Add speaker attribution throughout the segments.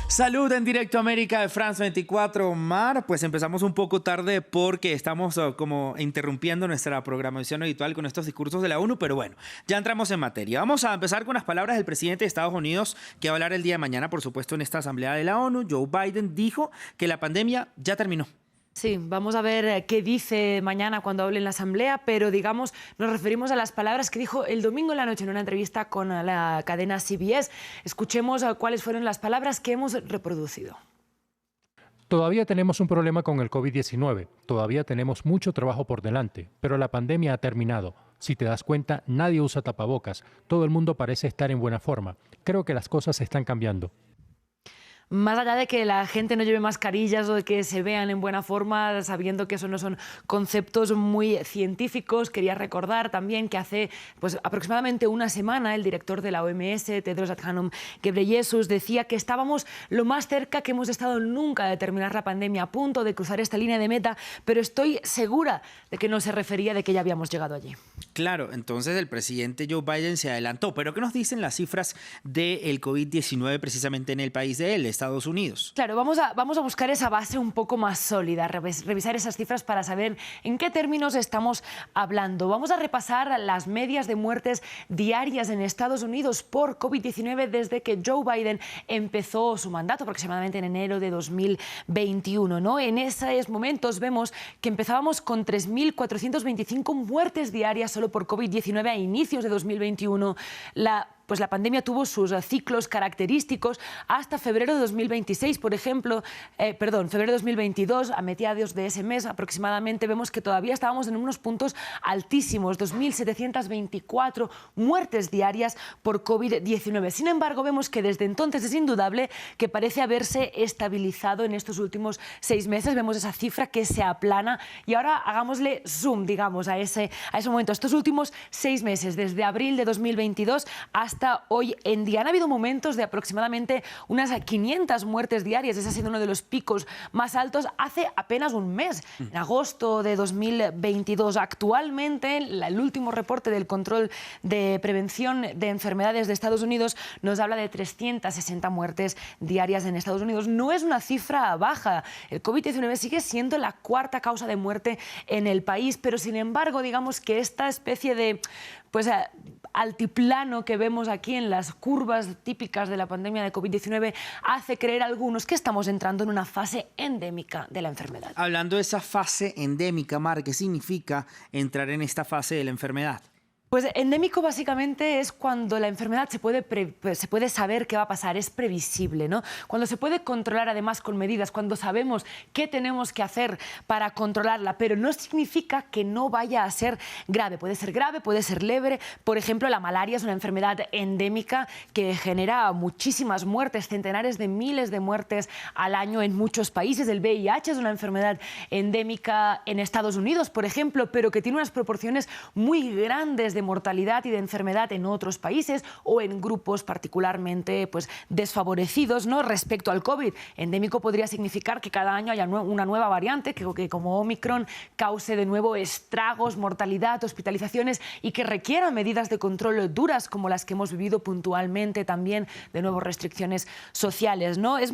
Speaker 1: Salud en directo América de France 24. Mar, pues empezamos un poco tarde porque estamos como interrumpiendo nuestra programación habitual con estos discursos de la ONU, pero bueno, ya entramos en materia. Vamos a empezar con las palabras del presidente de Estados Unidos, que va a hablar el día de mañana, por supuesto, en esta asamblea de la ONU. Joe Biden dijo que la pandemia ya terminó.
Speaker 2: Sí, vamos a ver qué dice mañana cuando hable en la Asamblea, pero digamos, nos referimos a las palabras que dijo el domingo en la noche en una entrevista con la cadena CBS. Escuchemos cuáles fueron las palabras que hemos reproducido.
Speaker 3: Todavía tenemos un problema con el COVID-19, todavía tenemos mucho trabajo por delante, pero la pandemia ha terminado. Si te das cuenta, nadie usa tapabocas, todo el mundo parece estar en buena forma. Creo que las cosas están cambiando.
Speaker 2: Más allá de que la gente no lleve mascarillas o de que se vean en buena forma, sabiendo que eso no son conceptos muy científicos, quería recordar también que hace aproximadamente una semana el director de la OMS, Tedros Adhanom Ghebreyesus, decía que estábamos lo más cerca que hemos estado nunca de terminar la pandemia, a punto de cruzar esta línea de meta, pero estoy segura de que no se refería de que ya habíamos llegado allí.
Speaker 1: Claro, entonces el presidente Joe Biden se adelantó, pero ¿qué nos dicen las cifras del COVID-19 precisamente en el país de él, Estados Unidos?
Speaker 2: Claro, vamos a buscar esa base un poco más sólida, revisar esas cifras para saber en qué términos estamos hablando. Vamos a repasar las medias de muertes diarias en Estados Unidos por COVID-19 desde que Joe Biden empezó su mandato, aproximadamente en enero de 2021, ¿no? En esos momentos vemos que empezábamos con 3.425 muertes diarias solo por COVID-19 a inicios de 2021. La pandemia tuvo sus ciclos característicos hasta febrero de 2026, febrero de 2022, a mediados de ese mes aproximadamente, vemos que todavía estábamos en unos puntos altísimos, 2.724 muertes diarias por COVID-19. Sin embargo, vemos que desde entonces es indudable que parece haberse estabilizado en estos últimos 6 meses. Vemos esa cifra que se aplana y ahora hagámosle zoom, digamos, a ese momento. Estos últimos 6 meses, desde abril de 2022 hasta hoy en día. Han habido momentos de aproximadamente unas 500 muertes diarias. Ese ha sido uno de los picos más altos hace apenas un mes, en agosto de 2022. Actualmente, el último reporte del Control de Prevención de Enfermedades de Estados Unidos nos habla de 360 muertes diarias en Estados Unidos. No es una cifra baja. El COVID-19 sigue siendo la cuarta causa de muerte en el país, pero sin embargo, digamos que esta especie de altiplano que vemos aquí en las curvas típicas de la pandemia de COVID-19 hace creer a algunos que estamos entrando en una fase endémica de la enfermedad.
Speaker 1: Hablando de esa fase endémica, Mar, ¿qué significa entrar en esta fase de la enfermedad?
Speaker 2: Pues endémico básicamente es cuando la enfermedad se puede saber qué va a pasar, es previsible, ¿no? Cuando se puede controlar además con medidas, cuando sabemos qué tenemos que hacer para controlarla, pero no significa que no vaya a ser grave, puede ser leve. Por ejemplo, la malaria es una enfermedad endémica que genera muchísimas muertes, centenares de miles de muertes al año en muchos países. El VIH es una enfermedad endémica en Estados Unidos, por ejemplo, pero que tiene unas proporciones muy grandes de mortalidad y de enfermedad en otros países o en grupos particularmente desfavorecidos, ¿no? Respecto al COVID, endémico podría significar que cada año haya una nueva variante que como Omicron cause de nuevo estragos, mortalidad, hospitalizaciones y que requiera medidas de control duras como las que hemos vivido puntualmente, también de nuevo restricciones sociales, ¿no? Es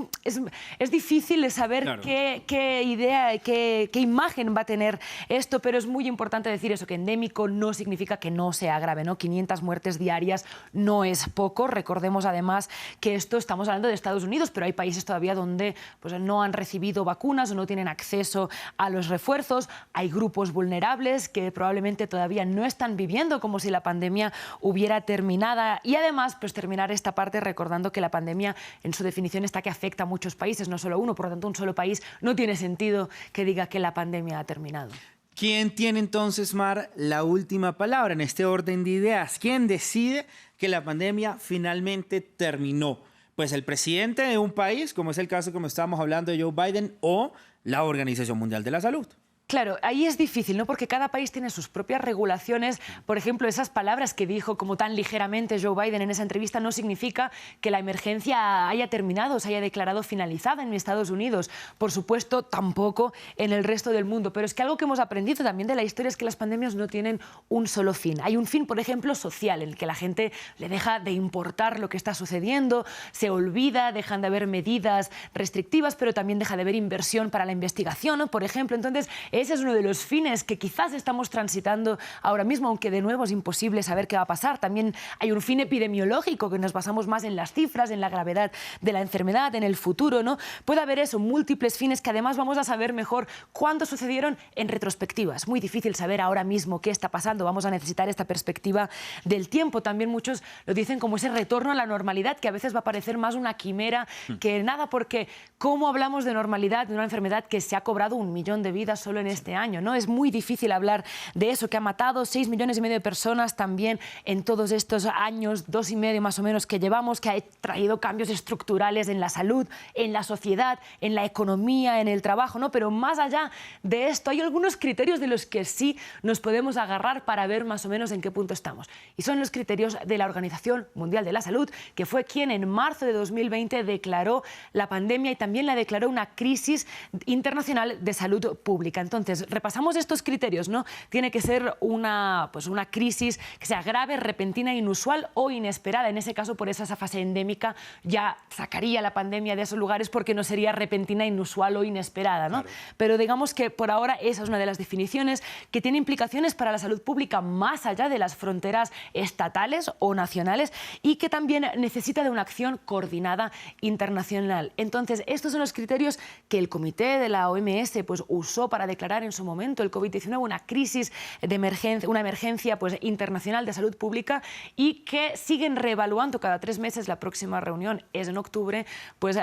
Speaker 2: difícil saber
Speaker 1: claro,
Speaker 2: qué idea, qué imagen va a tener esto, pero es muy importante decir eso, que endémico no significa que no sea grave, ¿no? 500 muertes diarias no es poco. Recordemos además que estamos hablando de Estados Unidos, pero hay países todavía donde no han recibido vacunas o no tienen acceso a los refuerzos. Hay grupos vulnerables que probablemente todavía no están viviendo como si la pandemia hubiera terminado. Y además, terminar esta parte recordando que la pandemia, en su definición, está que afecta a muchos países, no solo uno. Por lo tanto, un solo país no tiene sentido que diga que la pandemia ha terminado.
Speaker 1: ¿Quién tiene entonces, Mar, la última palabra en este orden de ideas? ¿Quién decide que la pandemia finalmente terminó? Pues el presidente de un país, como es el caso como estábamos hablando de Joe Biden, o la Organización Mundial de la Salud.
Speaker 2: Claro, ahí es difícil, ¿no? Porque cada país tiene sus propias regulaciones. Por ejemplo, esas palabras que dijo como tan ligeramente Joe Biden en esa entrevista no significa que la emergencia haya terminado, se haya declarado finalizada en Estados Unidos. Por supuesto, tampoco en el resto del mundo. Pero es que algo que hemos aprendido también de la historia es que las pandemias no tienen un solo fin. Hay un fin, por ejemplo, social, en el que la gente le deja de importar lo que está sucediendo, se olvida, dejan de haber medidas restrictivas, pero también deja de haber inversión para la investigación, ¿no? Por ejemplo, entonces ese es uno de los fines que quizás estamos transitando ahora mismo, aunque de nuevo es imposible saber qué va a pasar. También hay un fin epidemiológico, que nos basamos más en las cifras, en la gravedad de la enfermedad, en el futuro, ¿no? Puede haber eso, múltiples fines que además vamos a saber mejor cuándo sucedieron en retrospectiva. Es muy difícil saber ahora mismo qué está pasando. Vamos a necesitar esta perspectiva del tiempo. También muchos lo dicen como ese retorno a la normalidad, que a veces va a parecer más una quimera que nada, porque ¿cómo hablamos de normalidad de una enfermedad que se ha cobrado 1 millón de vidas solo en este año, ¿no? Es muy difícil hablar de eso, que ha matado 6,5 millones de personas también en todos estos años, 2,5 más o menos que llevamos, que ha traído cambios estructurales en la salud, en la sociedad, en la economía, en el trabajo, ¿no? Pero más allá de esto, hay algunos criterios de los que sí nos podemos agarrar para ver más o menos en qué punto estamos. Y son los criterios de la Organización Mundial de la Salud, que fue quien en marzo de 2020 declaró la pandemia y también la declaró una crisis internacional de salud pública. Entonces, repasamos estos criterios, ¿no? Tiene que ser una crisis que sea grave, repentina, inusual o inesperada. En ese caso, por esa fase endémica, ya sacaría la pandemia de esos lugares porque no sería repentina, inusual o inesperada, ¿no? Claro. Pero digamos que por ahora esa es una de las definiciones que tiene implicaciones para la salud pública más allá de las fronteras estatales o nacionales y que también necesita de una acción coordinada internacional. Entonces, estos son los criterios que el comité de la OMS pues, usó para declarar en su momento el COVID-19 una crisis de emergencia, una emergencia pues, internacional de salud pública y que siguen reevaluando cada 3 meses. La próxima reunión es en octubre, pues,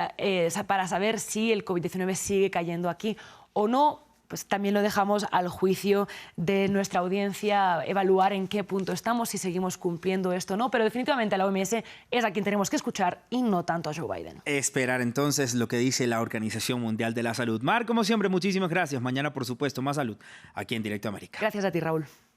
Speaker 2: para saber si el COVID-19 sigue cayendo aquí o no. Pues también lo dejamos al juicio de nuestra audiencia evaluar en qué punto estamos, si seguimos cumpliendo esto o no, pero definitivamente a la OMS es a quien tenemos que escuchar y no tanto a Joe Biden.
Speaker 1: Esperar entonces lo que dice la Organización Mundial de la Salud. Mar, como siempre, muchísimas gracias. Mañana, por supuesto, más salud aquí en Directo América.
Speaker 2: Gracias a ti, Raúl.